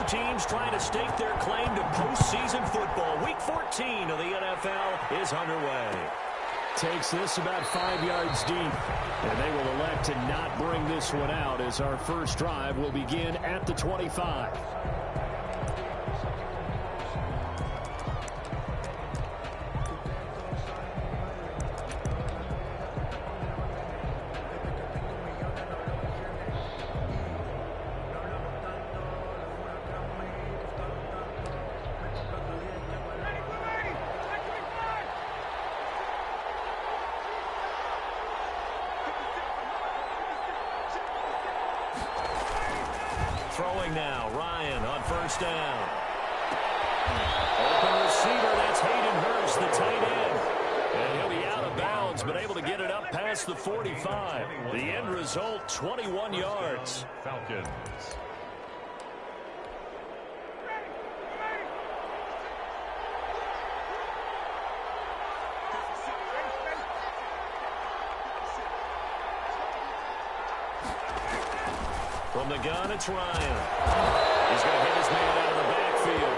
teams trying to stake their claim to postseason football. Week 14 of the NFL is underway. Takes this about 5 yards deep. And they will elect to not bring this one out as our first drive will begin at the 25. Throwing now, Ryan on first down. Open receiver, that's Hayden Hurst, the tight end. And he'll be out of bounds, but able to get it up past the 45. The end result, 21 yards. Falcons. From the gun, it's Ryan. He's going to hit his man out of the backfield.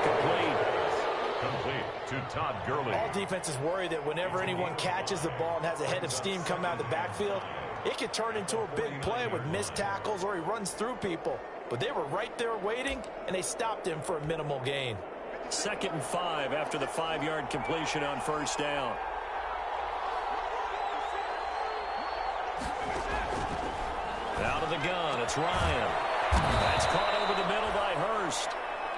Complete to Todd Gurley. All defenses worry that whenever anyone catches the ball and has a head of steam come out of the backfield, it could turn into a big play with missed tackles or he runs through people. But they were right there waiting, and they stopped him for a minimal gain. 2nd and 5 after the 5-yard completion on first down. Out of the gun, it's Ryan. That's caught over the middle by Hurst.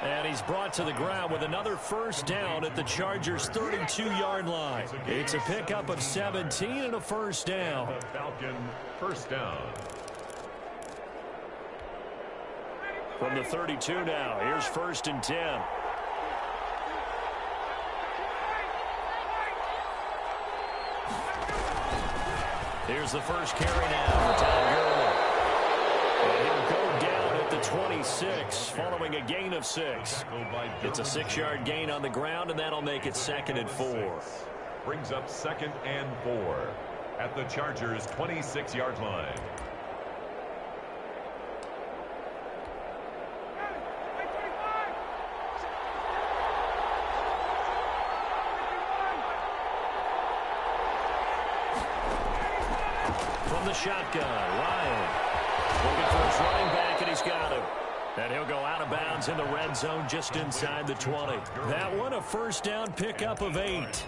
And he's brought to the ground with another first down at the Chargers' 32-yard line. It's a pickup of 17 and a first down. Falcon first down. From the 32 now, here's 1st and 10. Here's the first carry now for Todd Gurley. And he'll go down at the 26 following a gain of 6. It's a 6-yard gain on the ground, and that'll make it 2nd and 4. Brings up 2nd and 4 at the Chargers' 26-yard line. From the shotgun, Ryan looking for his running back, and he's got him. And he'll go out of bounds in the red zone just inside the 20. That one a first down pickup of 8.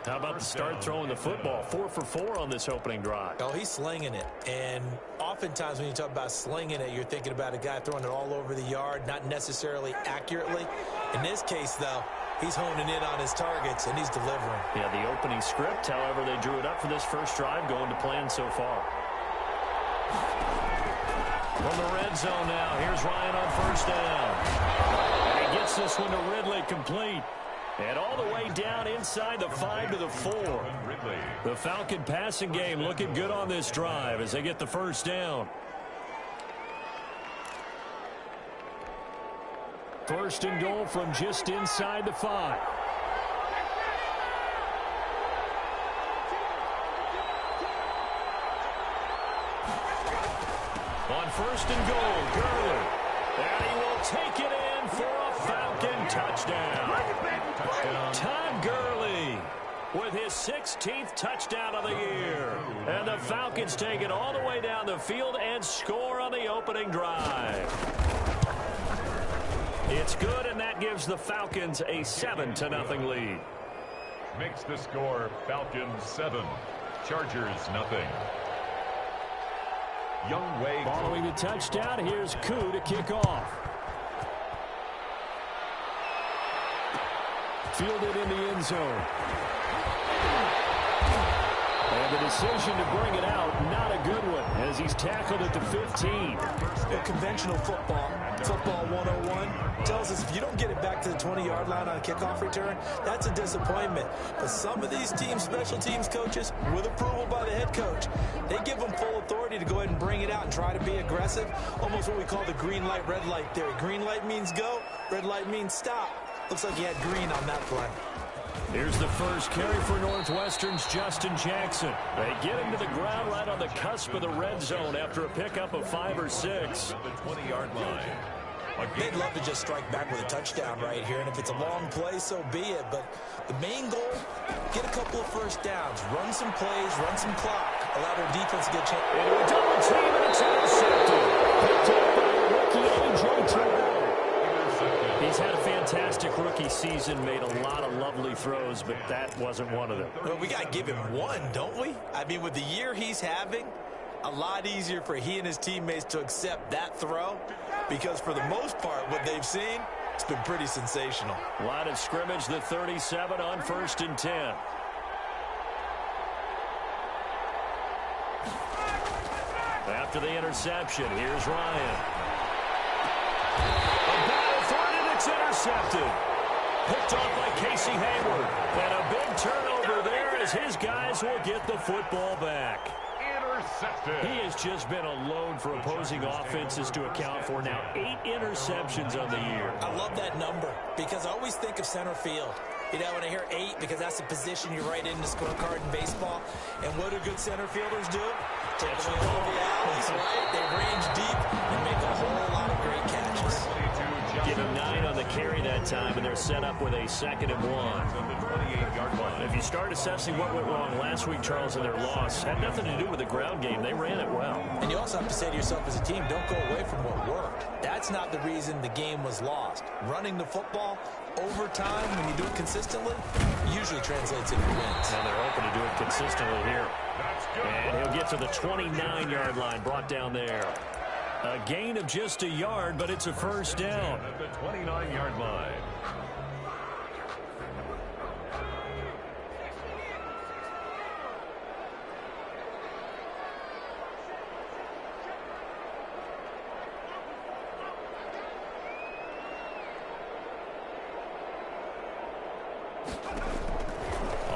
How about the start throwing the football? 4 for 4 on this opening drive. Oh, he's slinging it. And oftentimes when you talk about slinging it, you're thinking about a guy throwing it all over the yard, not necessarily accurately. In this case, though, he's honing in on his targets, and he's delivering. Yeah, the opening script, however, they drew it up for this first drive, going to plan so far. From the red zone now, here's Ryan on first down. And he gets this one to Ridley, complete. And all the way down inside the 5 to the 4. The Falcon passing game looking good on this drive as they get the first down. 1st and goal from just inside the 5. On 1st and goal, Gurley. And he will take it in for a Falcon touchdown. Todd Gurley with his 16th touchdown of the year. And the Falcons take it all the way down the field and score on the opening drive. It's good, and that gives the Falcons a 7-0 lead. Makes the score Falcons 7, Chargers nothing. Young Way following the touchdown. Here's Koo to kick off. Fielded in the end zone. And the decision to bring it out, not a good one, as he's tackled at the 15. The conventional football 101, tells us if you don't get it back to the 20-yard line on a kickoff return, that's a disappointment. But some of these teams, special teams coaches, with approval by the head coach, they give them full authority to go ahead and bring it out and try to be aggressive, almost what we call the green light, red light theory. Green light means go, red light means stop. Looks like he had green on that play. Here's the first carry for Northwestern's Justin Jackson. They get him to the ground right on the cusp of the red zone after a pickup of 5 or 6. The 20-yard line. They'd love to just strike back with a touchdown right here, and if it's a long play, so be it. But the main goal, get a couple of first downs, run some plays, run some clock, allow their defense to get a chance. Into a double team, and it's intercepted. Picked up by rookie A.J. Terrell. He's had a fantastic rookie season, made a lot of lovely throws, but that wasn't one of them. Well, we got to give him one, don't we? I mean, with the year he's having, a lot easier for he and his teammates to accept that throw, because for the most part, what they've seen, it's been pretty sensational. Line of scrimmage, the 37 on 1st and 10. After the interception, here's Ryan. A ball for it, and it's intercepted. Picked off by Casey Hayward. And a big turnover there as his guys will get the football back. Intercepted. He has just been a load for opposing offenses to account for. Now 8 interceptions on the year. I love that number because I always think of center field. You know, when I hear 8, because that's the position you write in the scorecard in baseball. And what do good center fielders do? Take away all the alleys, right? They range deep and make a whole lot of great catches. Give him 9 on the carry that time, and they're set up with a 2nd and 1. If you start assessing what went wrong last week, Charles, in their loss, had nothing to do with the ground game. They ran it well. And you also have to say to yourself as a team, don't go away from what worked. That's not the reason the game was lost. Running the football over time, when you do it consistently, usually translates into wins. And they're open to do it consistently here. And he'll get to the 29-yard line, brought down there. A gain of just a yard, but it's a first down. At the 29-yard line.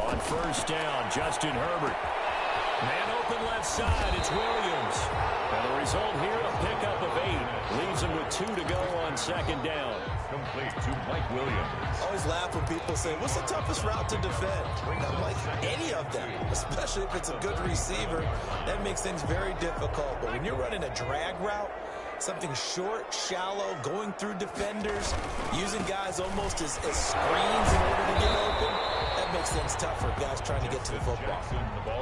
On first down, Justin Herbert. Man open left side, it's Williams. And the result here, a pickup of 8. Leaves him with 2 to go on 2nd down. Complete to Mike Williams. Always laugh when people say, what's the toughest route to defend? I'm like, any of them, especially if it's a good receiver. That makes things very difficult. But when you're running a drag route, something short, shallow, going through defenders, using guys almost as screens in order to get open, that makes things tough for guys trying to get to the football.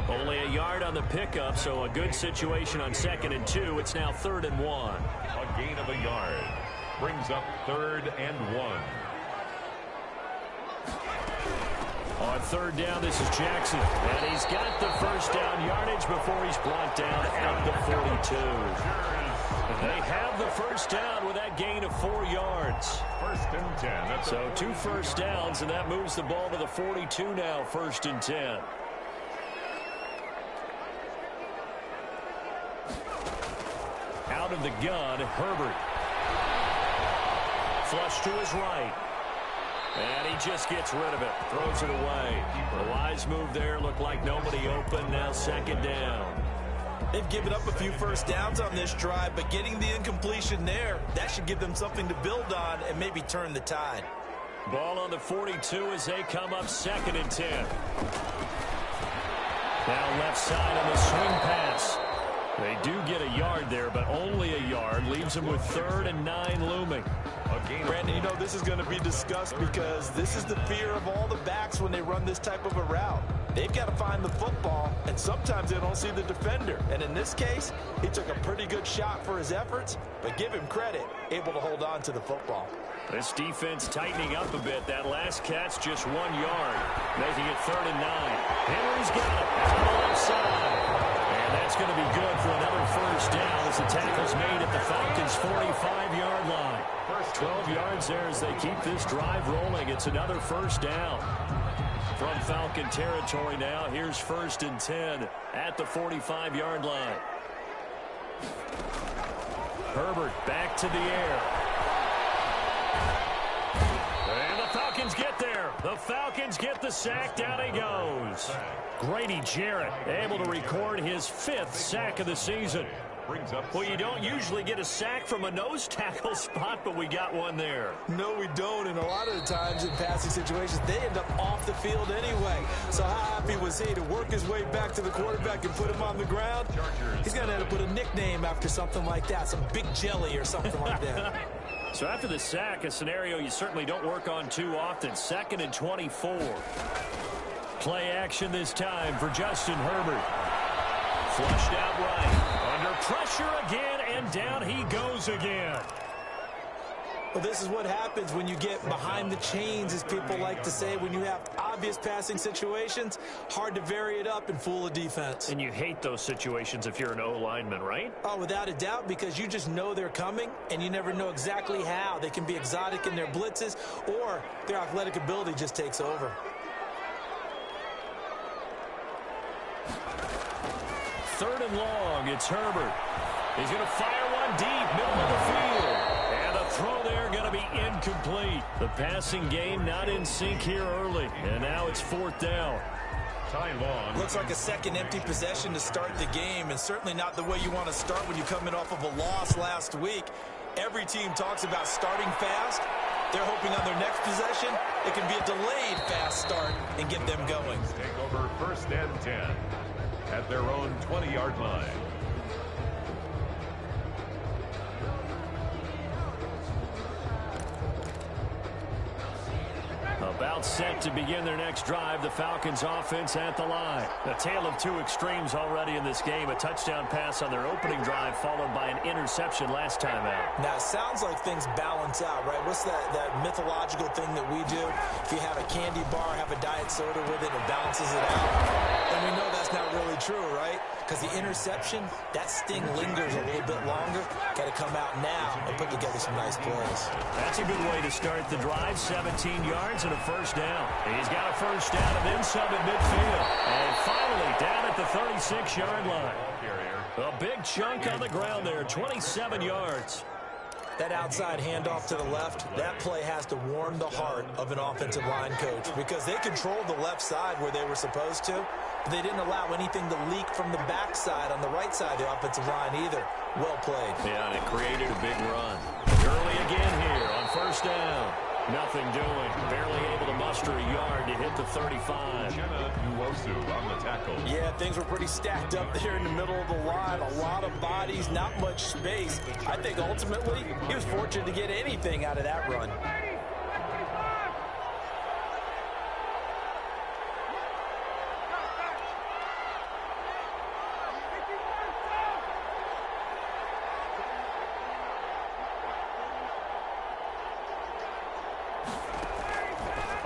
Only a yard on the pickup, so a good situation on 2nd and 2. It's now 3rd and 1. A gain of a yard. Brings up 3rd and 1. On 3rd down, this is Jackson. And he's got the first down yardage before he's brought down at the 42. They have the first down with that gain of 4 yards. 1st and 10. So 2 first downs, and that moves the ball to the 42 now, 1st and 10. Out of the gun, Herbert. Flush to his right. And he just gets rid of it. Throws it away. The wise move there. Looked like nobody open. Now 2nd down. They've given up a few first downs on this drive, but getting the incompletion there, that should give them something to build on and maybe turn the tide. Ball on the 42 as they come up 2nd and 10. Now left side on the swing pass. They do get a yard there, but only a yard. Leaves them with 3rd and 9 looming. Brandon, you know this is going to be discussed because this is the fear of all the backs when they run this type of a route. They've got to find the football, and sometimes they don't see the defender. And in this case, he took a pretty good shot for his efforts, but give him credit, able to hold on to the football. This defense tightening up a bit. That last catch just 1 yard, making it 3rd and 9. Henry's got it on the left side. And that's going to be good for another first down as the tackle's made at the Falcons' 45-yard line. 12 yards there as they keep this drive rolling. It's another first down. From Falcon territory now, here's 1st and 10 at the 45-yard line. Herbert back to the air. And the Falcons get there. The Falcons get the sack. Down he goes. Grady Jarrett able to record his 5th sack of the season. Well, you don't usually get a sack from a nose tackle spot, but we got one there. No, we don't, and a lot of the times in passing situations, they end up off the field anyway. So how happy was he to work his way back to the quarterback and put him on the ground? He's going to have to put a nickname after something like that, some Big Jelly or something like that. So after the sack, a scenario you certainly don't work on too often. 2nd and 24. Play action this time for Justin Herbert. Flushed out right. Under pressure again, and down he goes again. Well, this is what happens when you get behind the chains, as people like to say. When you have obvious passing situations, hard to vary it up and fool a defense. And you hate those situations if you're an O-lineman, right? Oh, without a doubt, because you just know they're coming, and you never know exactly how. They can be exotic in their blitzes, or their athletic ability just takes over. Third and long, it's Herbert. He's going to fire one deep, middle of the field. And the throw there going to be incomplete. The passing game not in sync here early. And now it's 4th down. Ty Long. Looks like a second empty possession to start the game, and certainly not the way you want to start when you're coming off of a loss last week. Every team talks about starting fast. They're hoping on their next possession, it can be a delayed fast start and get them going. Take over 1st and 10 at their own 20-yard line. About set to begin their next drive, the Falcons offense at the line. A tale of two extremes already in this game. A touchdown pass on their opening drive followed by an interception last time out. Now, it sounds like things balance out, right? What's that mythological thing that we do? If you have a candy bar, have a diet soda with it, it balances it out. And we know that's not really true, right? Because the interception, that sting lingers a little bit longer. Got to come out now and put together some nice plays. That's a good way to start the drive. 17 yards and a first down. He's got a first down and then some at midfield. And finally down at the 36-yard line. A big chunk on the ground there, 27 yards. That outside handoff to the left, that play has to warm the heart of an offensive line coach because they controlled the left side where they were supposed to. But they didn't allow anything to leak from the backside on the right side of the offensive line either. Well played. Yeah, and it created a big run. Early again here on first down. Nothing doing. Barely able to muster a yard to hit the 35. On the tackle. Yeah, things were pretty stacked up there in the middle of the line. A lot of bodies, not much space. I think ultimately he was fortunate to get anything out of that run.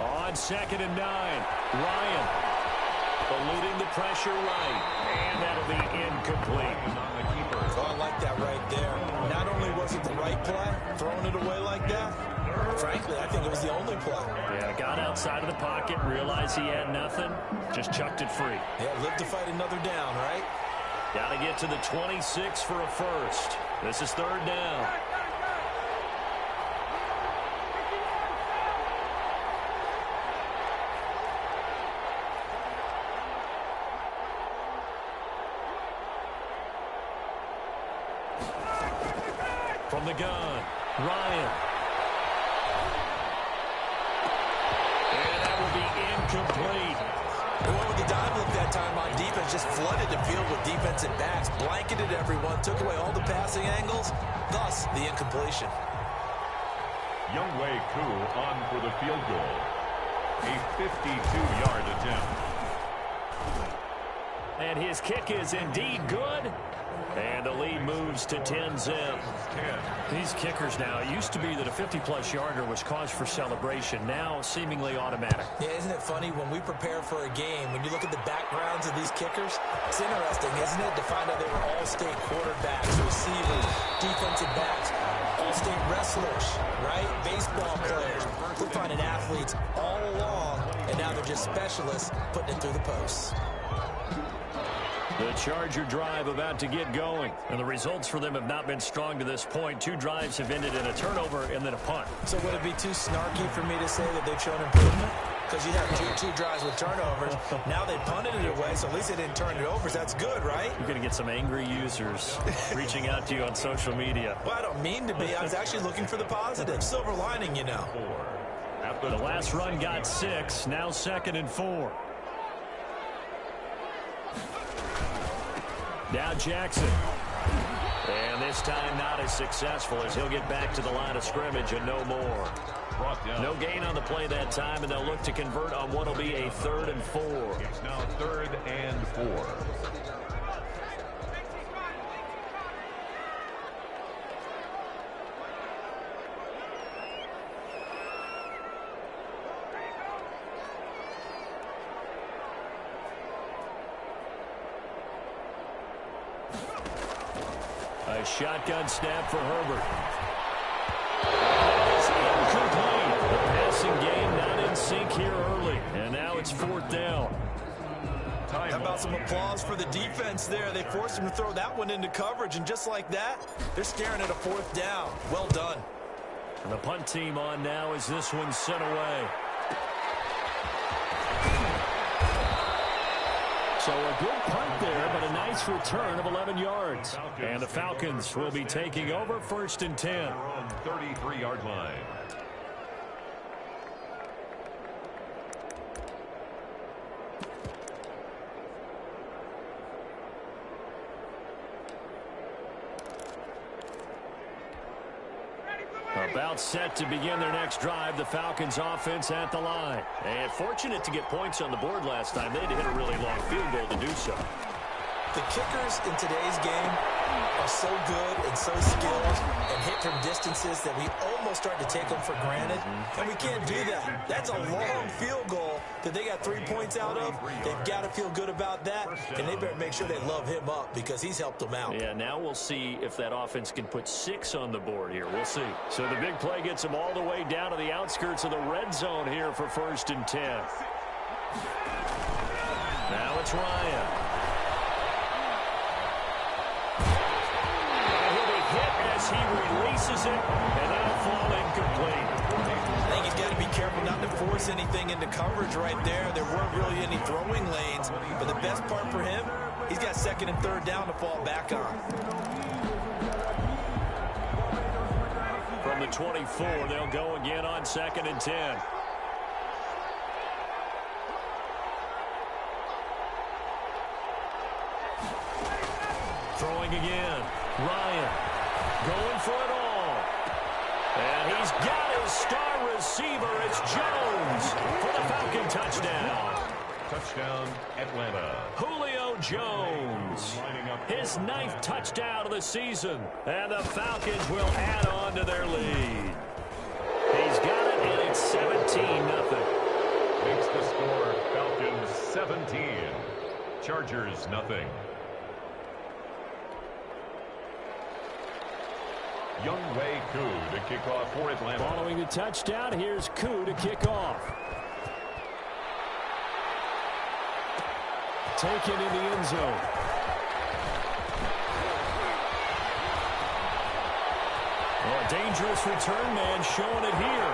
On 2nd and 9, Ryan eluding the pressure right, and that'll be incomplete. Oh, I like that right there. Not only was it the right play, throwing it away like that, frankly, I think it was the only play. Yeah, got outside of the pocket, realized he had nothing, just chucked it free. Yeah, live to fight another down, right? Got to get to the 26 for a first. This is 3rd down. From the gun, Ryan. And that will be incomplete. They went with the dive look that time on defense, just flooded the field with defensive backs, blanketed everyone, took away all the passing angles, thus the incompletion. Younghoe Koo on for the field goal. A 52-yard attempt. And his kick is indeed good. And the lead moves to 10-zip. These kickers now, it used to be that a 50-plus yarder was cause for celebration. Now, seemingly automatic. Yeah, isn't it funny when we prepare for a game, when you look at the backgrounds of these kickers, it's interesting, isn't it, to find out they were all-state quarterbacks, receivers, defensive backs, all-state wrestlers, right? Baseball players. We're finding athletes all along, and now they're just specialists putting it through the posts. The Charger drive about to get going. And the results for them have not been strong to this point. 2 drives have ended in a turnover and then a punt. So would it be too snarky for me to say that they've shown improvement? Because you have two drives with turnovers. Now they punted it away, so at least they didn't turn it over. So that's good, right? You're going to get some angry users reaching out to you on social media. Well, I don't mean to be. I was actually looking for the positive. Silver lining, you know. The last run got 6. Now 2nd and 4. Now Jackson. And this time not as successful as he'll get back to the line of scrimmage and no more. No gain on the play that time, and they'll look to convert on what will be a 3rd and 4. It's now 3rd and 4. A shotgun snap for Herbert. It's incomplete. The passing game not in sync here early. And now it's 4th down. How about some applause for the defense there? They forced him to throw that one into coverage, and just like that, they're staring at a 4th down. Well done. And the punt team on now as this one's sent away. So a good punt there, but a nice return of 11 yards. And the Falcons will be taking over 1st and 10. They're on 33-yard line. About set to begin their next drive, the Falcons offense at the line. And fortunate to get points on the board last time. They had to hit a really long field goal to do so. The kickers in today's game are so good and so skilled and hit from distances that we almost start to take them for granted. And we can't do that. That's a long field goal that they got 3 points out of. They've got to feel good about that, and they better make sure they love him up because he's helped them out. Yeah, now we'll see if that offense can put 6 on the board here. We'll see. So the big play gets them all the way down to the outskirts of the red zone here for 1st and 10. Now it's Ryan. He releases it, and that'll fall incomplete. I think he's got to be careful not to force anything into coverage right there. There weren't really any throwing lanes, but the best part for him, he's got 2nd and 3rd down to fall back on. From the 24, they'll go again on 2nd and 10. Throwing again. Ryan. Going for it all. And he's got his star receiver. It's Jones for the Falcon touchdown. Touchdown, Atlanta. Julio Jones. His 9th touchdown of the season. And the Falcons will add on to their lead. He's got it, and it's 17-0. Makes the score Falcons 17. Chargers nothing. Younghoe Koo to kick off for Atlanta. Following the touchdown, here's Koo to kick off. Taken in the end zone. Oh, a dangerous return man showing it here.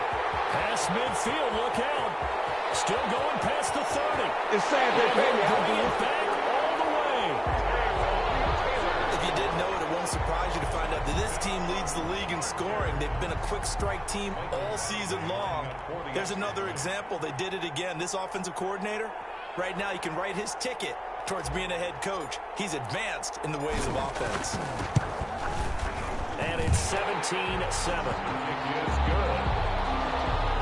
Past midfield, look out. Still going past the 30. It's sad that baby. Bring it back all the way. If you didn't know it, it won't surprise you to find out that this team leads the league in scoring. They've been a quick strike team all season long. There's another example. They did it again. This offensive coordinator, right now, you can write his ticket towards being a head coach. He's advanced in the ways of offense. And it's 17-7. He is good.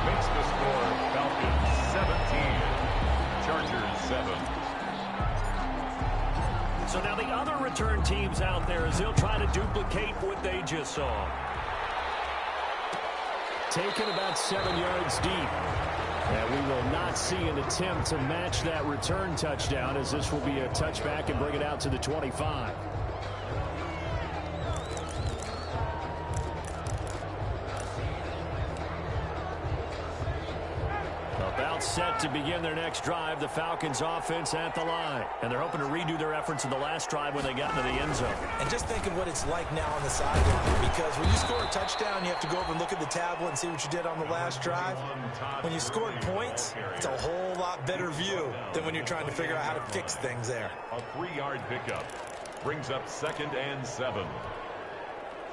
Makes the score Falcons 17. Chargers 7. So now the other return teams out there as they'll try to duplicate what they just saw. Taken about 7 yards deep. And we will not see an attempt to match that return touchdown as this will be a touchback and bring it out to the 25. About set to begin their next drive, the Falcons offense at the line. And they're hoping to redo their efforts in the last drive when they got into the end zone. And just think of what it's like now on the sideline, because when you score a touchdown, you have to go over and look at the tablet and see what you did on the last drive. When you scored points, it's a whole lot better view than when you're trying to figure out how to fix things there. A 3-yard pickup brings up 2nd and 7.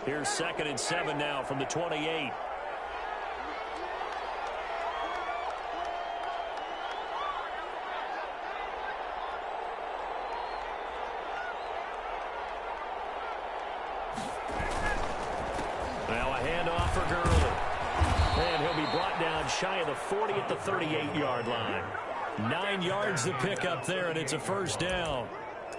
Here's 2nd and 7 now from the 28. handoff for Gurley. And he'll be brought down shy of the 40 at the 38-yard line. 9 yards to pick up there, and it's a first down.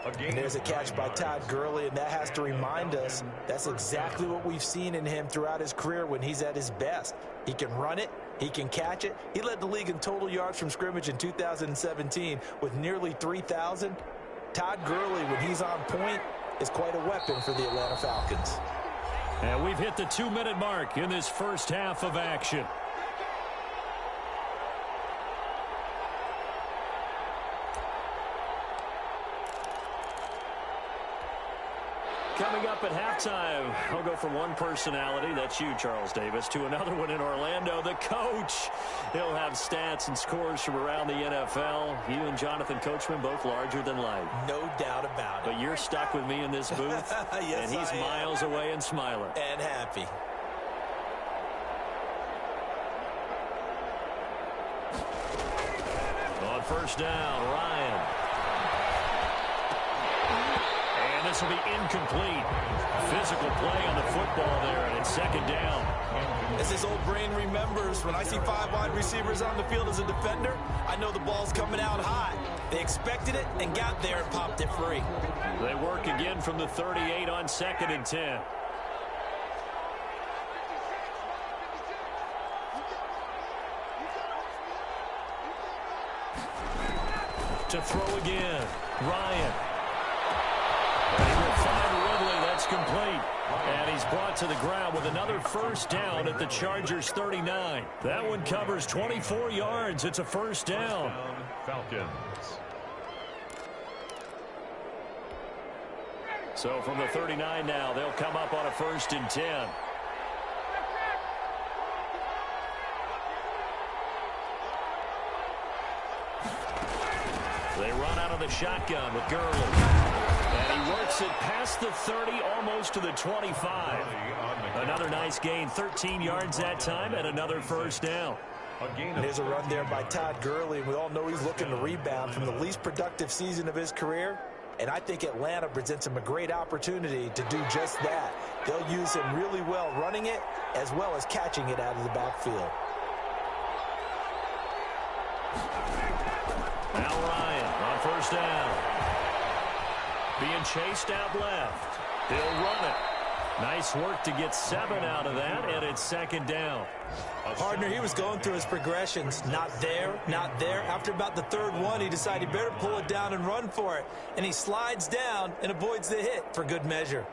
And there's a catch by Todd Gurley, and that has to remind us that's exactly what we've seen in him throughout his career when he's at his best. He can run it. He can catch it. He led the league in total yards from scrimmage in 2017 with nearly 3,000. Todd Gurley, when he's on point, is quite a weapon for the Atlanta Falcons. And we've hit the 2-minute mark in this first half of action. Coming up at halftime, I'll go from one personality, that's you, Charles Davis, to another one in Orlando, the coach. He'll have stats and scores from around the NFL. You and Jonathan Coachman, both larger than life. No doubt about it. But you're stuck with me in this booth, yes, and he's miles away and smiling. And happy. On first down, Ryan. And this will be incomplete. Physical play on the football there, and it's second down. As his old brain remembers, when I see 5 wide receivers on the field as a defender, I know the ball's coming out high. They expected it and got there and popped it free. They work again from the 38 on 2nd and 10. To throw again, Ryan. And he will find Ridley. That's complete. And he's brought to the ground with another first down at the Chargers' 39. That one covers 24 yards. It's a first down. Falcons. So from the 39 now, they'll come up on a 1st and 10. They run out of the shotgun with Gurley. And he works it past the 30, almost to the 25. Another nice gain, 13 yards that time, and another first down. And there's a run there by Todd Gurley. We all know he's looking to rebound from the least productive season of his career. And I think Atlanta presents him a great opportunity to do just that. They'll use him really well running it as well as catching it out of the backfield. Now Ryan on first down. Being chased out left. He'll run it. Nice work to get 7 out of that, and it's second down. Partner, he was going through his progressions. Not there, not there. After about the 3rd one, he decided he better pull it down and run for it. And he slides down and avoids the hit for good measure.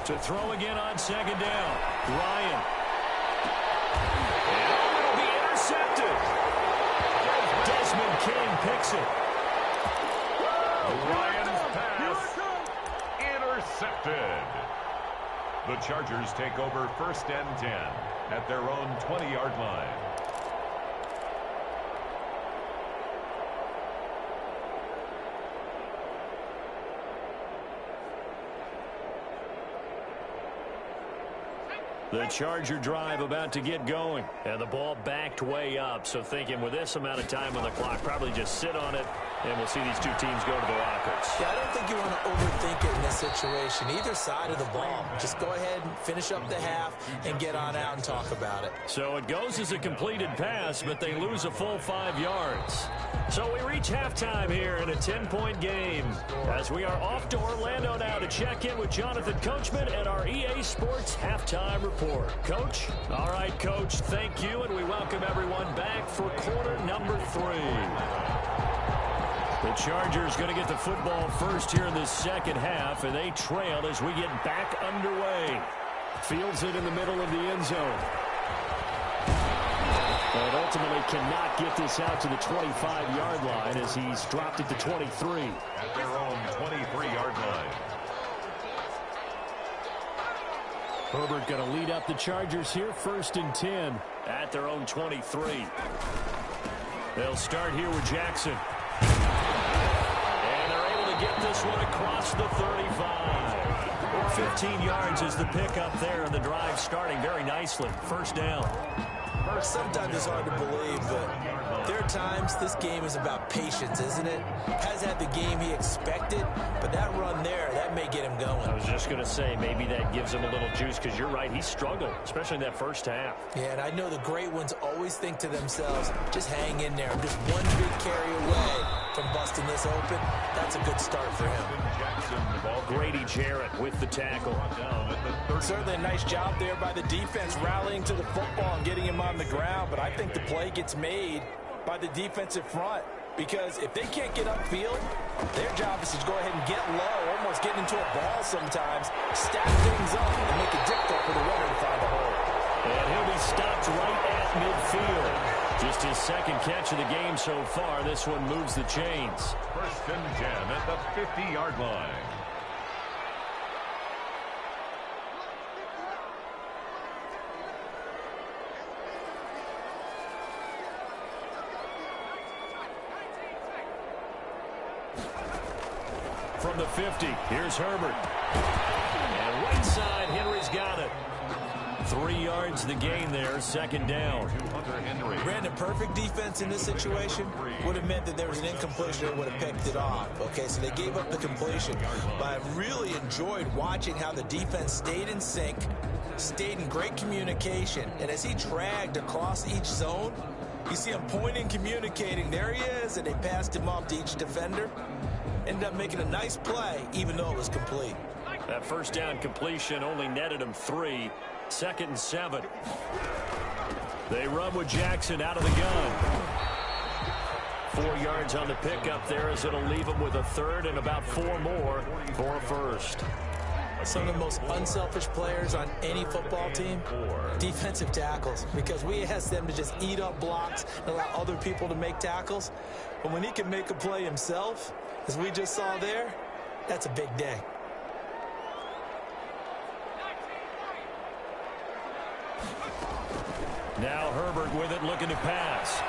To throw again on second down. Ryan. And it'll be intercepted. Desmond King picks it. Ryan's pass intercepted. The Chargers take over 1st and 10 at their own 20-yard line. The Charger drive about to get going. And the ball backed way up. So thinking with this amount of time on the clock, probably just sit on it, and we'll see these two teams go to the lockers. Yeah, I don't think you want to overthink it in this situation. Either side of the ball. Just go ahead and finish up the half and get on out and talk about it. So it goes as a completed pass, but they lose a full 5 yards. So we reach halftime here in a 10-point game as we are off to Orlando now to check in with Jonathan Coachman and our EA Sports Halftime Report. Coach? All right, Coach, thank you, and we welcome everyone back for quarter number 3. The Chargers going to get the football first here in this second half, and they trail as we get back underway. Fields it in the middle of the end zone. But ultimately cannot get this out to the 25-yard line as he's dropped it to 23. At their own 23-yard line. Herbert going to lead up the Chargers here, 1st and 10 at their own 23. They'll start here with Jackson. And they're able to get this one across the 35. 15 yards is the pickup there, and the drive starting very nicely. First down. Sometimes it's hard to believe, but there are times this game is about patience, isn't it? Has had the game he expected, but that run there, that may get him going. I was just going to say, maybe that gives him a little juice, because you're right, he struggled, especially in that first half. Yeah, and I know the great ones always think to themselves, just hang in there. I'm just one big carry away from busting this open. That's a good start for him. Grady Jarrett with the tackle. Certainly a nice job there by the defense, rallying to the football and getting him on the ground, but I think the play gets made by the defensive front, because if they can't get upfield, their job is to go ahead and get low, almost get into a ball sometimes, stack things up, and make it difficult for the runner to find a hole. And he'll be stopped right at midfield. Just his second catch of the game so far. This one moves the chains. First and 10 at the 50-yard line. From the 50, here's Herbert. And right side, Henry's got it. 3 yards the gain there, second down. Brandon, perfect defense in this situation would have meant that there was an incompletion that would have picked it off. Okay, so they gave up the completion. But I really enjoyed watching how the defense stayed in sync, stayed in great communication, and as he dragged across each zone, you see him pointing, communicating. There he is, and they passed him off to each defender. Ended up making a nice play, even though it was complete. That first down completion only netted him 3. Second and 7. They run with Jackson out of the gun. 4 yards on the pickup there, as it'll leave him with a third and about 4 more for a first. Some of the most unselfish players on any football team, defensive tackles, because we ask them to just eat up blocks and allow other people to make tackles. But when he can make a play himself, as we just saw there, that's a big day. Now Herbert with it, looking to pass.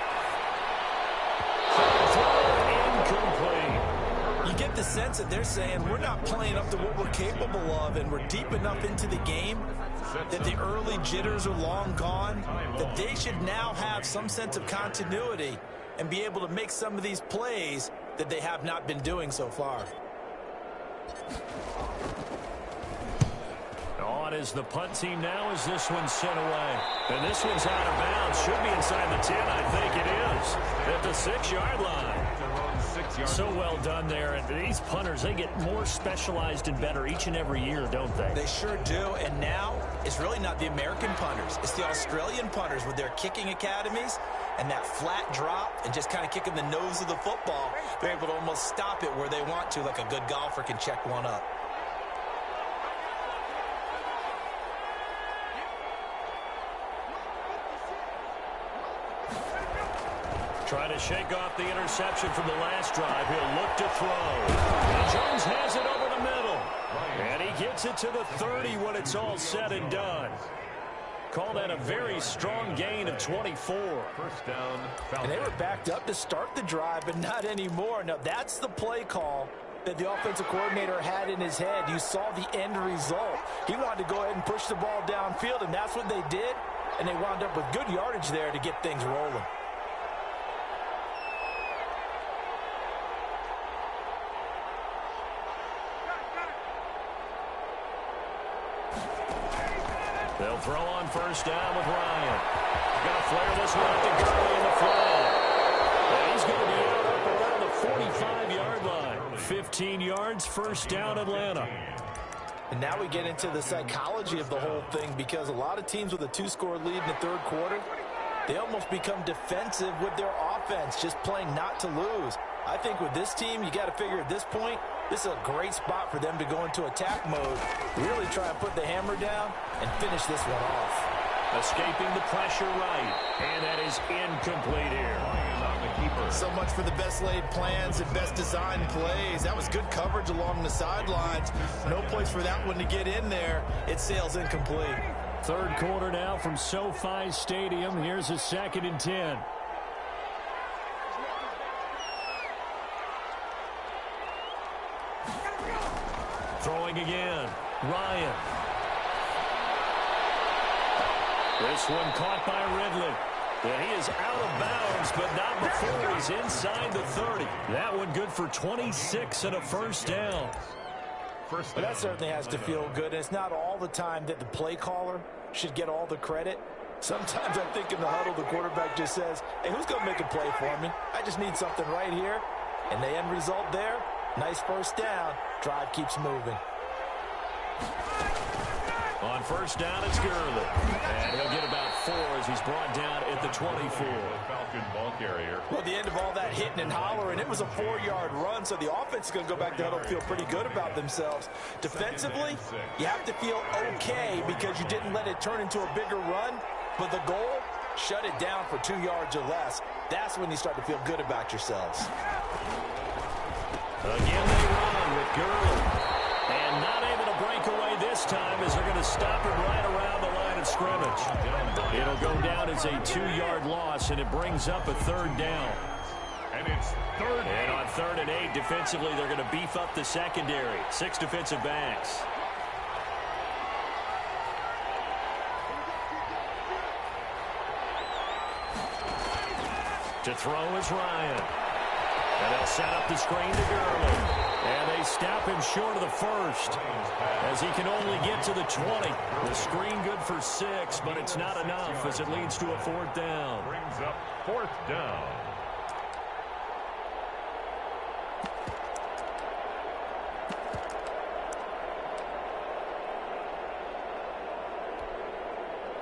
Incomplete. You get the sense that they're saying we're not playing up to what we're capable of, and we're deep enough into the game that the early jitters are long gone, that they should now have some sense of continuity and be able to make some of these plays that they have not been doing so far. On is the punt team now as this one's sent away. And this one's out of bounds. Should be inside the 10, I think it is. At the 6-yard line. So well done there. And these punters, they get more specialized and better each and every year, don't they? They sure do. And now, it's really not the American punters. It's the Australian punters with their kicking academies and that flat drop and just kind of kicking the nose of the football. They're able to almost stop it where they want to, like a good golfer can check one up. Trying to shake off the interception from the last drive. He'll look to throw. And Jones has it over the middle. And he gets it to the 30 when it's all said and done. Call that a very strong gain of 24. First down. And they were backed up to start the drive, but not anymore. Now, that's the play call that the offensive coordinator had in his head. You saw the end result. He wanted to go ahead and push the ball downfield, and that's what they did. And they wound up with good yardage there to get things rolling. They'll throw on first down with Ryan. Going to flare this one up to Gurley in the flat. And he's going to be out up around the 45-yard line. 15 yards, first down, Atlanta. And now we get into the psychology of the whole thing, because a lot of teams with a 2-score lead in the third quarter, they almost become defensive with their offense, just playing not to lose. I think with this team, you got to figure at this point, this is a great spot for them to go into attack mode, really try and put the hammer down and finish this one off. Escaping the pressure right, and that is incomplete here. So much for the best laid plans and best designed plays. That was good coverage along the sidelines. No place for that one to get in there. It sails incomplete. Third quarter now from SoFi Stadium. Here's a 2nd and 10. Throwing again. Ryan. This one caught by Ridley. And he is out of bounds, but not before he's inside the 30. That one good for 26 and a first down. Well, that certainly has to feel good. It's not all the time that the play caller should get all the credit. Sometimes I think in the huddle, the quarterback just says, hey, who's going to make a play for me? I just need something right here. And the end result there, nice first down. Drive keeps moving. On first down, it's Gurley. And he'll get about 4 as he's brought down at the 24. Falcon ball carrier. Well, the end of all that hitting and hollering, it was a 4-yard run, so the offense is going to go back to huddle and feel pretty good about themselves. Defensively, you have to feel okay because you didn't let it turn into a bigger run, but the goal, shut it down for 2 yards or less. That's when you start to feel good about yourselves. Again, they run with Gurley. And not able to break away this time as they're going to stop it right around the line of scrimmage. It'll go down as a 2-yard loss, and it brings up a 3rd down. And it's 3rd. And on 3rd and 8, defensively, they're going to beef up the secondary. 6 defensive backs. To throw is Ryan. And they'll set up the screen to Gurley. And they stop him short of the first as he can only get to the 20. The screen good for 6, but it's not enough as it leads to a 4th down. Brings up 4th down.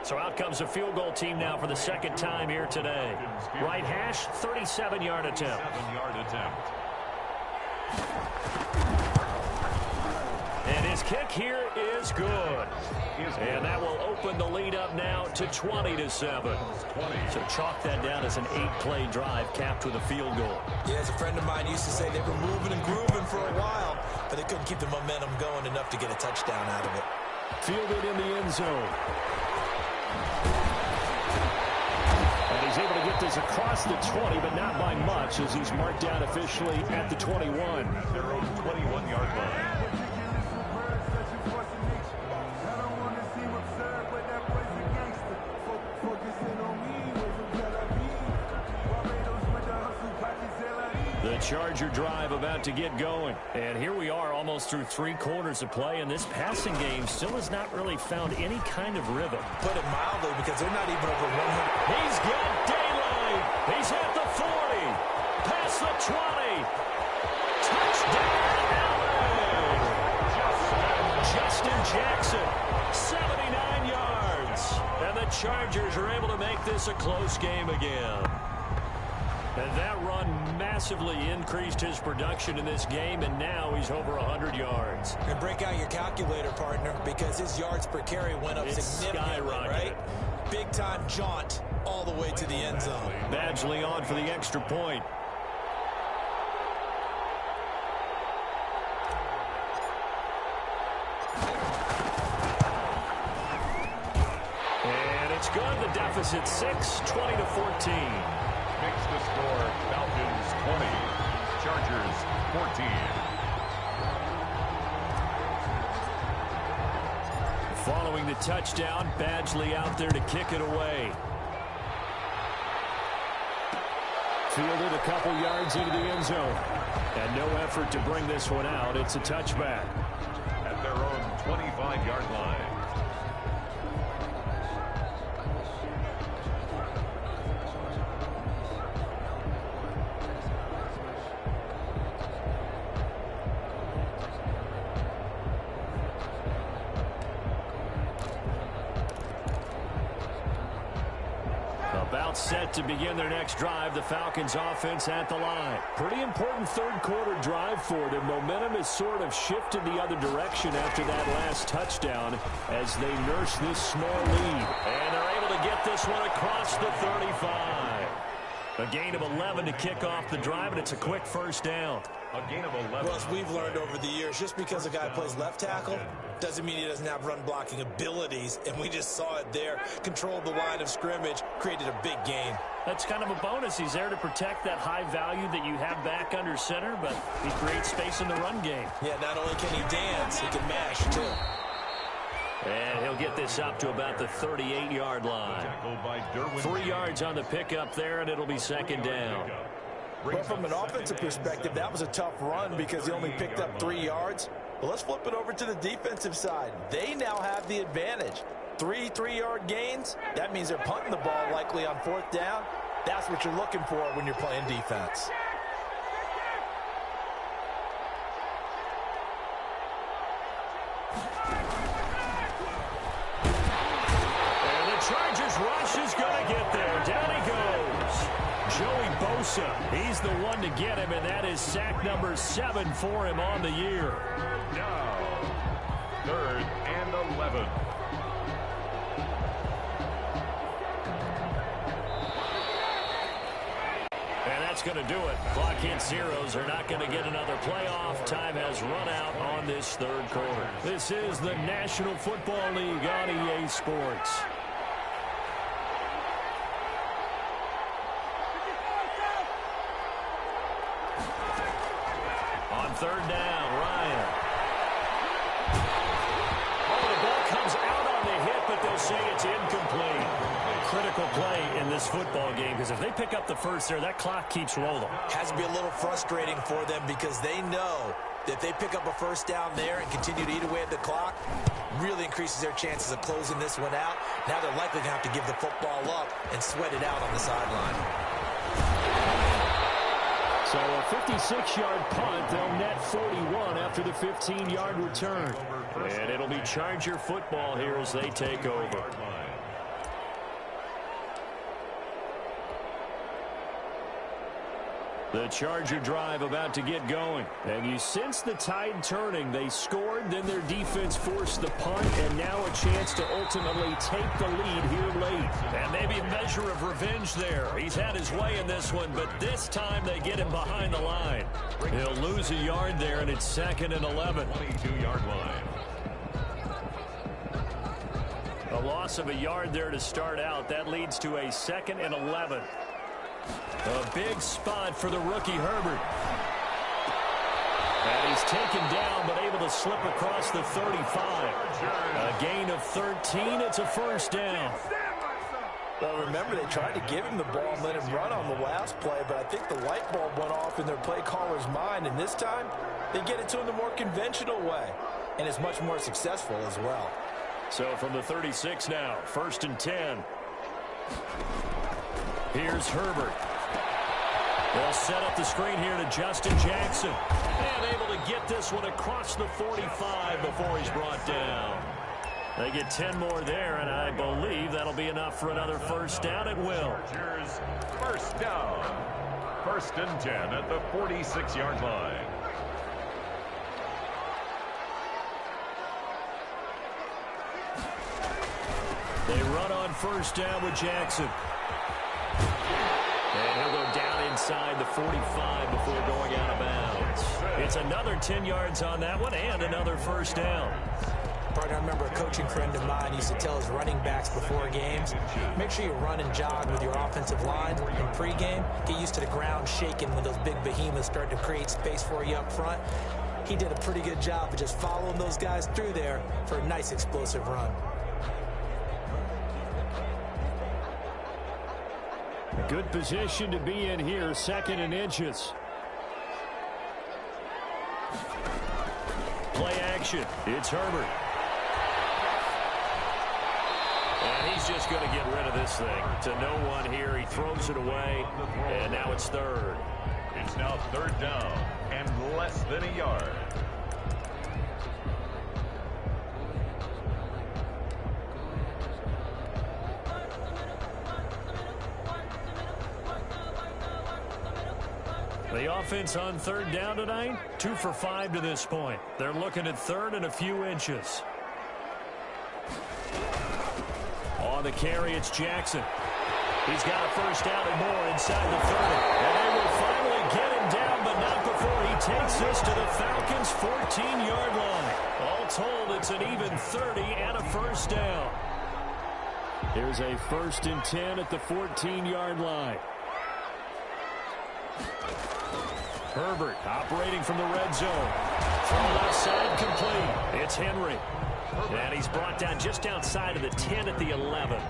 So out comes a field goal team now for the 2nd time here today. Right hash, 37-yard attempt. 7-yard attempt. And his kick here is good. And that will open the lead up now to 20-7. So chalk that down as an 8-play drive capped with a field goal. Yeah, as a friend of mine used to say, they were moving and grooving for a while, but they couldn't keep the momentum going enough to get a touchdown out of it. Fielded in the end zone. And he's able to get this across the 20, but not by much as he's marked down officially at the 21. Their own 21-yard line. The Charger drive about to get going. And here we are almost through 3 quarters of play, and this passing game still has not really found any kind of rhythm. Put it mildly, because they're not even over 100. He's got daylight. He's at the 40. Past the 20. Touchdown, Allen. Justin Jackson, 79 yards. And the Chargers are able to make this a close game again. And that run massively increased his production in this game, and now he's over 100 yards. And break out your calculator, partner, because his yards per carry went up significantly, right? Big-time jaunt all the way to the end zone. Badgley on for the extra point. And it's good. The deficit 6, 20-14. Makes the score Falcons 20, Chargers 14. Following the touchdown, Badgley out there to kick it away. Fielded a couple yards into the end zone. And no effort to bring this one out. It's a touchback. At their own 25-yard line. About set to begin their next drive, the Falcons offense at the line. Pretty important 3rd quarter drive for them. Momentum has sort of shifted the other direction after that last touchdown as they nurse this small lead. And they're able to get this one across the 35. A gain of 11 to kick off the drive, and it's a quick first down. A gain of 11. Well, as we've learned over the years, just because a guy plays left tackle doesn't mean he doesn't have run-blocking abilities, and we just saw it there. Controlled the line of scrimmage, created a big game. That's kind of a bonus. He's there to protect that high value that you have back under center, but he creates space in the run game. Yeah, not only can he dance, he can mash, too. And he'll get this up to about the 38-yard line. 3 yards on the pickup there, and it'll be second down. Well, from an offensive perspective, that was a tough run because he only picked up 3 yards. Well, let's flip it over to the defensive side. They now have the advantage. 3 3-yard gains, that means they're punting the ball likely on 4th down. That's what you're looking for when you're playing defense. And the Chargers rush is going to get there. Down he goes. Joey Bosa, he's the one to get him, and that is sack number 7 for him on the year. Now, 3rd and 11. And that's going to do it. Clock hits zeros. They're not going to get another playoff. Time has run out on this 3rd quarter. This is the National Football League on EA Sports. On 3rd down, Ryan. Oh, the ball comes out on the hit, but they'll say it's incomplete. Critical play in this football game, because if they pick up the first there, that clock keeps rolling. Has to be a little frustrating for them because they know that if they pick up a 1st down there and continue to eat away at the clock, really increases their chances of closing this one out. Now they're likely going to have to give the football up and sweat it out on the sideline. So a 56-yard punt, they'll net 41 after the 15-yard return. And it'll be Charger football here as they take over. The Charger drive about to get going. And you sense the tide turning. They scored, then their defense forced the punt, and now a chance to ultimately take the lead here late. And maybe a measure of revenge there. He's had his way in this one, but this time they get him behind the line. He'll lose a yard there, and it's 2nd and 11. 22-yard line. A loss of a yard there to start out. That leads to a 2nd and 11. A big spot for the rookie Herbert. And he's taken down, but able to slip across the 35. A gain of 13. It's a 1st down. Well, remember, they tried to give him the ball and let him run on the last play, but I think the light bulb went off in their play caller's mind, and this time they get it to him the more conventional way, and it's much more successful as well. So from the 36 now, 1st and 10. Here's Herbert. They'll set up the screen here to Justin Jackson. And able to get this one across the 45 before he's brought down. They get 10 more there, and I believe that'll be enough for another 1st down. It will. 1st down. 1st and 10 at the 46-yard line. They run on 1st down with Jackson. And he'll go down inside the 45 before going out of bounds. It's another 10 yards on that one and another 1st down. Partner, I remember a coaching friend of mine used to tell his running backs before games, make sure you run and jog with your offensive line in pregame. Get used to the ground shaking when those big behemoths start to create space for you up front. He did a pretty good job of just following those guys through there for a nice explosive run. Good position to be in here, 2nd and inches. Play action. It's Herbert. And he's just going to get rid of this thing. To no one here. He throws it away. And now it's 3rd. It's now 3rd down and less than a yard. The offense on 3rd down tonight, 2 for 5 to this point. They're looking at 3rd and a few inches. On the carry, it's Jackson. He's got a 1st down and more inside the 30. And they will finally get him down, but not before he takes this to the Falcons' 14-yard line. All told, it's an even 30 and a 1st down. Here's a 1st and 10 at the 14-yard line. Herbert operating from the red zone. From the left side, complete. It's Henry. And he's brought down just outside of the 10 at the 11.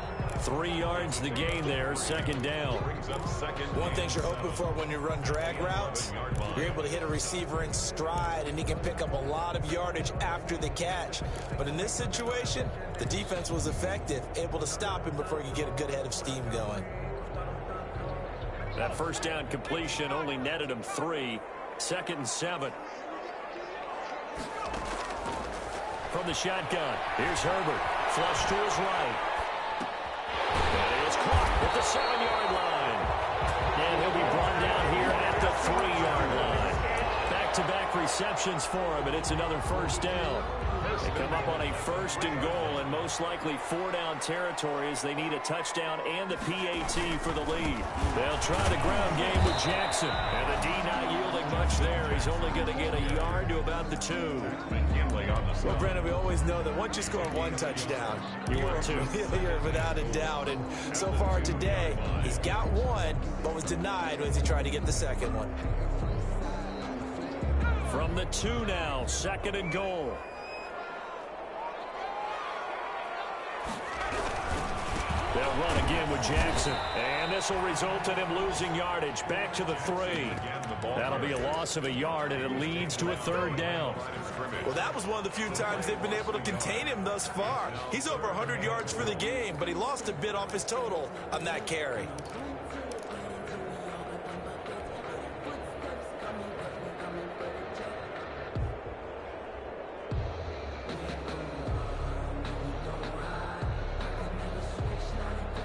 3 yards the gain there, second down. One thing you're hoping for when you run drag routes, you're able to hit a receiver in stride, and he can pick up a lot of yardage after the catch. But in this situation, the defense was effective, able to stop him before he could get a good head of steam going. That first down completion only netted him 3. 2nd and 7. From the shotgun, here's Herbert. Flush to his right. And he is caught at the 7-yard line. And he'll be brought down here at the 3-yard line. Back-to-back receptions for him, and it's another first down. They come up on a 1st and goal, and most likely 4-down territory as they need a touchdown and the PAT for the lead. They'll try the ground game with Jackson, and the D not yielding much there. He's only going to get a yard to about the 2. Well, Brandon, we always know that once you score 1 touchdown, you're without a doubt. And so far today, he's got 1, but was denied as he tried to get the 2nd one. From the 2 now, 2nd and goal. They'll run again with Jackson, and this will result in him losing yardage back to the 3. That'll be a loss of a yard, and it leads to a 3rd down. Well, that was one of the few times they've been able to contain him thus far. He's over 100 yards for the game, but he lost a bit off his total on that carry.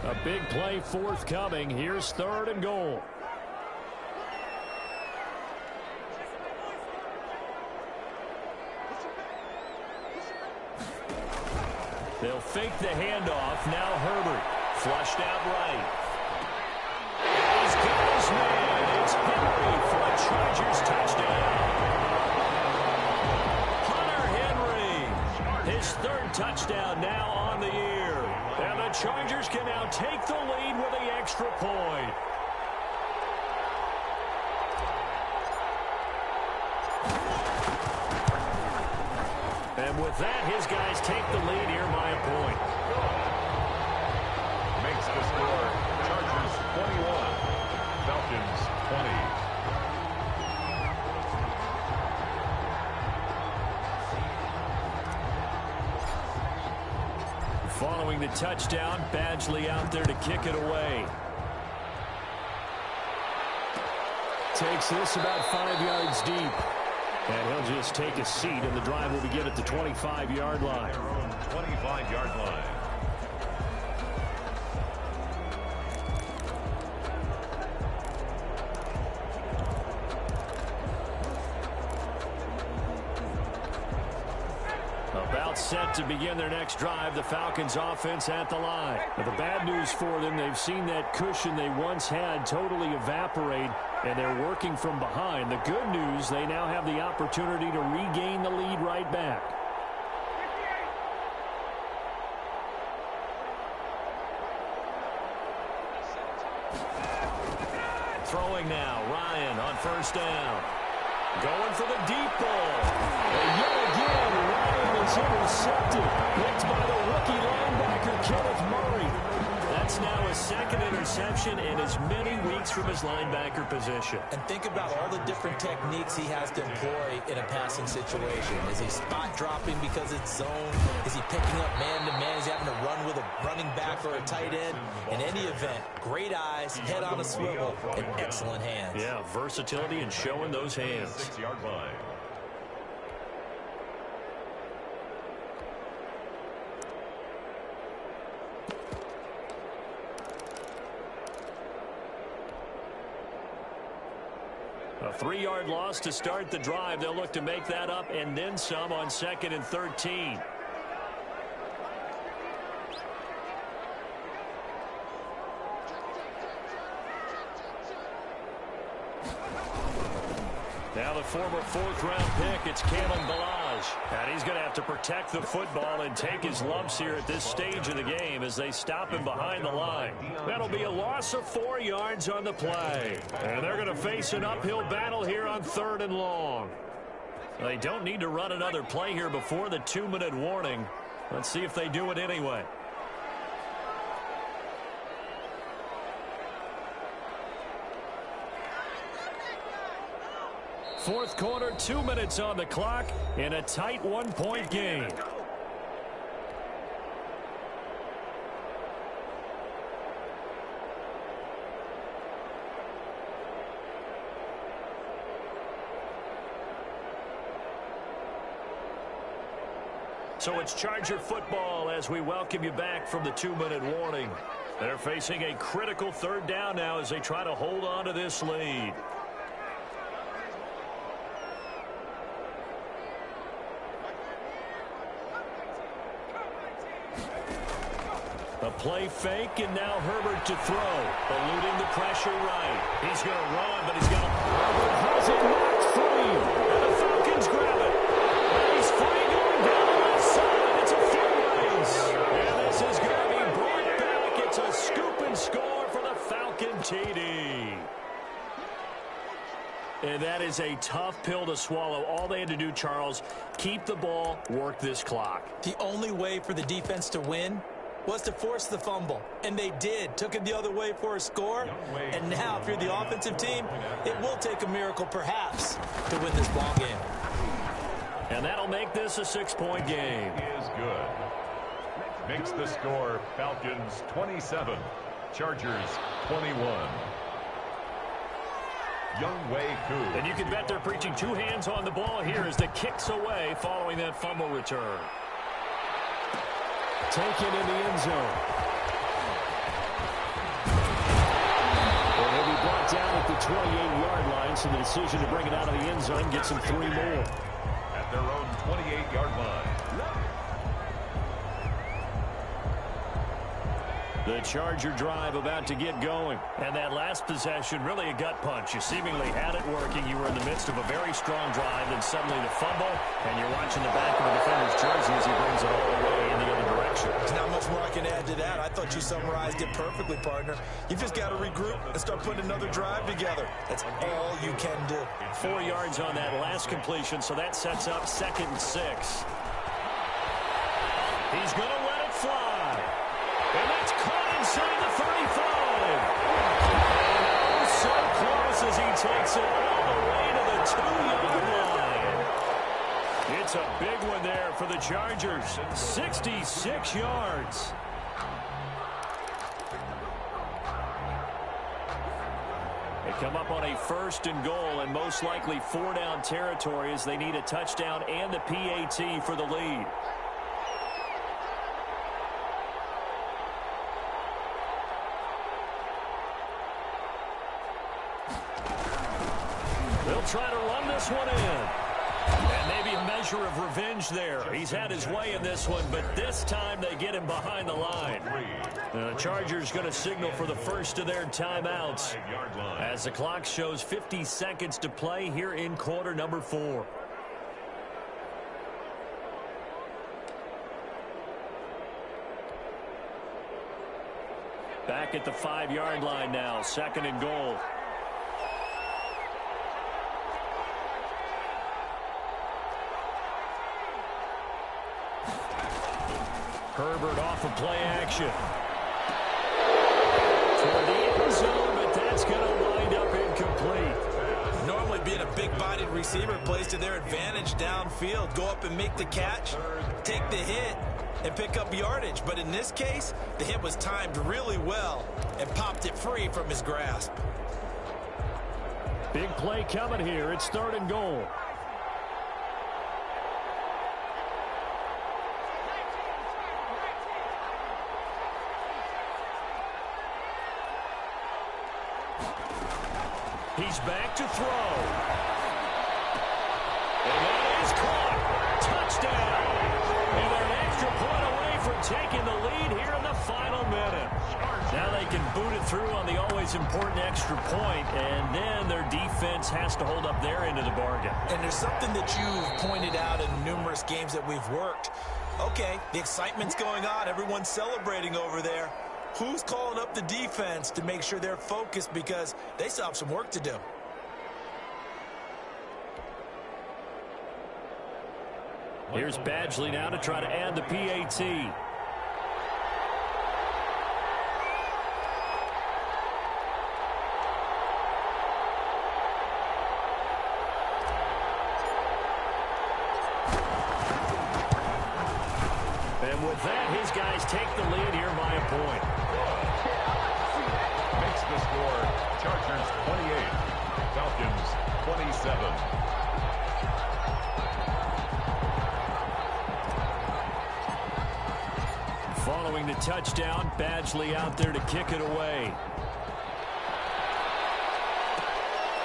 A big play forthcoming. Here's 3rd and goal. They'll fake the handoff. Now Herbert. Flushed out right. He's got his man. It's Henry for a Chargers touchdown. Hunter Henry. His 3rd touchdown now on the year. And the Chargers can now take the lead with the extra point. And with that, his guys take the lead here by a point. Makes the score Chargers 21, Falcons 20. Following the touchdown, Badgley out there to kick it away. Takes this about 5 yards deep. And he'll just take a seat, and the drive will begin at the 25-yard line. 25-yard line. About set to begin their next drive, the Falcons offense at the line. Now, the bad news for them, they've seen that cushion they once had totally evaporate, and they're working from behind. The good news, they now have the opportunity to regain the lead right back. Throwing now, Ryan on 1st down. Going for the deep ball. And yet again, Ryan is intercepted. Picked by the rookie linebacker, Kenneth Murray. That's now his 2nd interception in as many weeks from his linebacker position. And think about all the different techniques he has to employ in a passing situation. Is he spot dropping because it's zone? Is he picking up man-to-man? Is he having to run with a running back or a tight end? In any event, great eyes, head on a swivel, and excellent hands. Yeah, versatility and showing those hands. 6-yard line. A 3-yard loss to start the drive. They'll look to make that up and then some on 2nd and 13. Now the former 4th-round pick, it's Kalen Ballage. And he's going to have to protect the football and take his lumps here at this stage of the game as they stop him behind the line. That'll be a loss of 4 yards on the play. And they're going to face an uphill battle here on 3rd and long. They don't need to run another play here before the 2-minute warning. Let's see if they do it anyway. Fourth quarter, 2 minutes on the clock in a tight 1-point game. So it's Charger football as we welcome you back from the 2-minute warning. They're facing a critical third down now as they try to hold on to this lead. A play fake, and now Herbert to throw. Eluding the pressure right. He's going to run, but he's got to... Herbert has it knocked free. And the Falcons grab it. And he's free going down the left side. It's a foot race. And this is going to be brought back. It's a scoop and score for the Falcon TD. And that is a tough pill to swallow. All they had to do, Charles, keep the ball, work this clock. The only way for the defense to win was to force the fumble, and they did. Took it the other way for a score, and now if you're the offensive team, it will take a miracle perhaps to win this ball game. And that'll make this a 6-point game. Is good. Makes the score Falcons 27, Chargers 21. Younghoe Koo. And you can bet they're preaching 2 hands on the ball here as the kick's away following that fumble return. Taken in the end zone. And he'll be brought down at the 28-yard line, so the decision to bring it out of the end zone gets him 3 more. At their own 28-yard line. The Charger drive about to get going. And that last possession, really a gut punch. You seemingly had it working. You were in the midst of a very strong drive, then suddenly the fumble, and you're watching the back of the defender's jersey as he brings it all the way in the other direction. There's not much more I can add to that. I thought you summarized it perfectly, partner. You've just got to regroup and start putting another drive together. That's all you can do. 4 yards on that last completion, so that sets up 2nd and 6. He's going to let it fly. And that's caught inside the 35. And oh, so close as he takes it all the way to the 2-yard line. It's a big one there for the Chargers. 66 yards. They come up on a 1st and goal and most likely 4-down territory as they need a touchdown and the PAT for the lead. They'll try to run this one in. And maybe a measure of revenge there. He's had his way in this one, but this time they get him behind the line. The Chargers going to signal for the first of their timeouts as the clock shows 50 seconds to play here in quarter number 4. Back at the 5-yard line now, 2nd and goal. Herbert off of play action. Toward the end zone, but that's going to wind up incomplete. Normally being a big-bodied receiver plays to their advantage downfield. Go up and make the catch, take the hit, and pick up yardage. But in this case, the hit was timed really well and popped it free from his grasp. Big play coming here. It's 3rd and goal. He's back to throw. And that is caught. Touchdown. And they're an extra point away from taking the lead here in the final minute. Now they can boot it through on the always important extra point, and then their defense has to hold up their end of the bargain. And there's something that you've pointed out in numerous games that we've worked. Okay, the excitement's going on. Everyone's celebrating over there. Who's calling up the defense to make sure they're focused because they still have some work to do? Here's Badgley now to try to add the PAT. And with that, his guys take the lead here by a point. Makes the score Chargers 28, Falcons 27. Following the touchdown, Badgley out there to kick it away.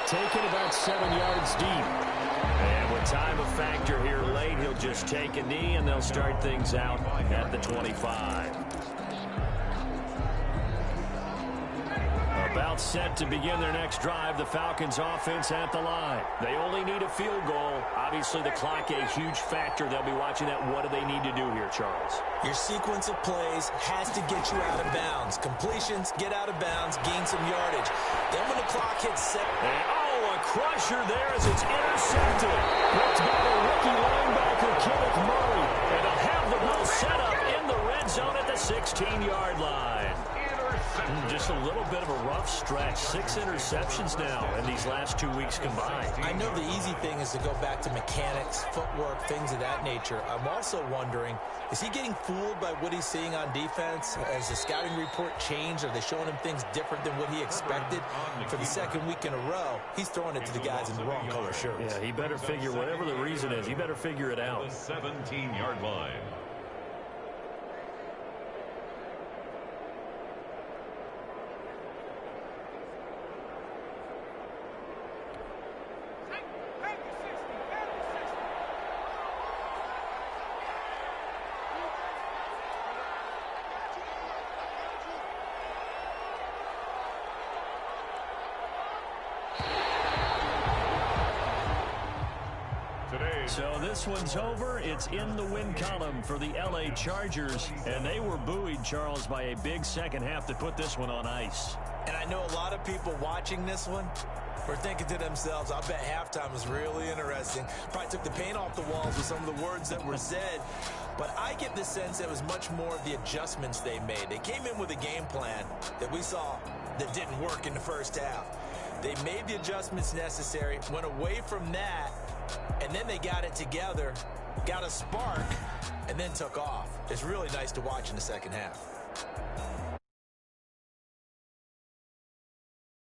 Taken about 7 yards deep. And with time a factor here late, he'll just take a knee, and they'll start things out at the 25. About set to begin their next drive, the Falcons offense at the line. They only need a field goal. Obviously, the clock a huge factor. They'll be watching that. What do they need to do here, Charles? Your sequence of plays has to get you out of bounds. Completions, get out of bounds, gain some yardage. Then when the clock hits set. A crusher there as it's intercepted. Picked by the rookie linebacker, Kenneth Murray. And they'll have the ball set up in the red zone at the 16-yard line. Just a little bit of a rough stretch. 6 interceptions now in these last 2 weeks combined. I know the easy thing is to go back to mechanics, footwork, things of that nature. I'm also wondering, is he getting fooled by what he's seeing on defense? Has the scouting report changed? Are they showing him things different than what he expected? For the second week in a row, he's throwing it to the guys in the wrong color shirts. Yeah, he better figure, whatever the reason is, he better figure it out. The 17-yard line. So this one's over. It's in the win column for the L.A. Chargers, and they were buoyed, Charles, by a big second half that put this one on ice. And I know a lot of people watching this one were thinking to themselves, I bet halftime was really interesting. Probably took the paint off the walls with some of the words that were said. But I get the sense that it was much more of the adjustments they made. They came in with a game plan that we saw that didn't work in the first half. They made the adjustments necessary, went away from that, and then they got it together, got a spark, and then took off. It's really nice to watch in the second half.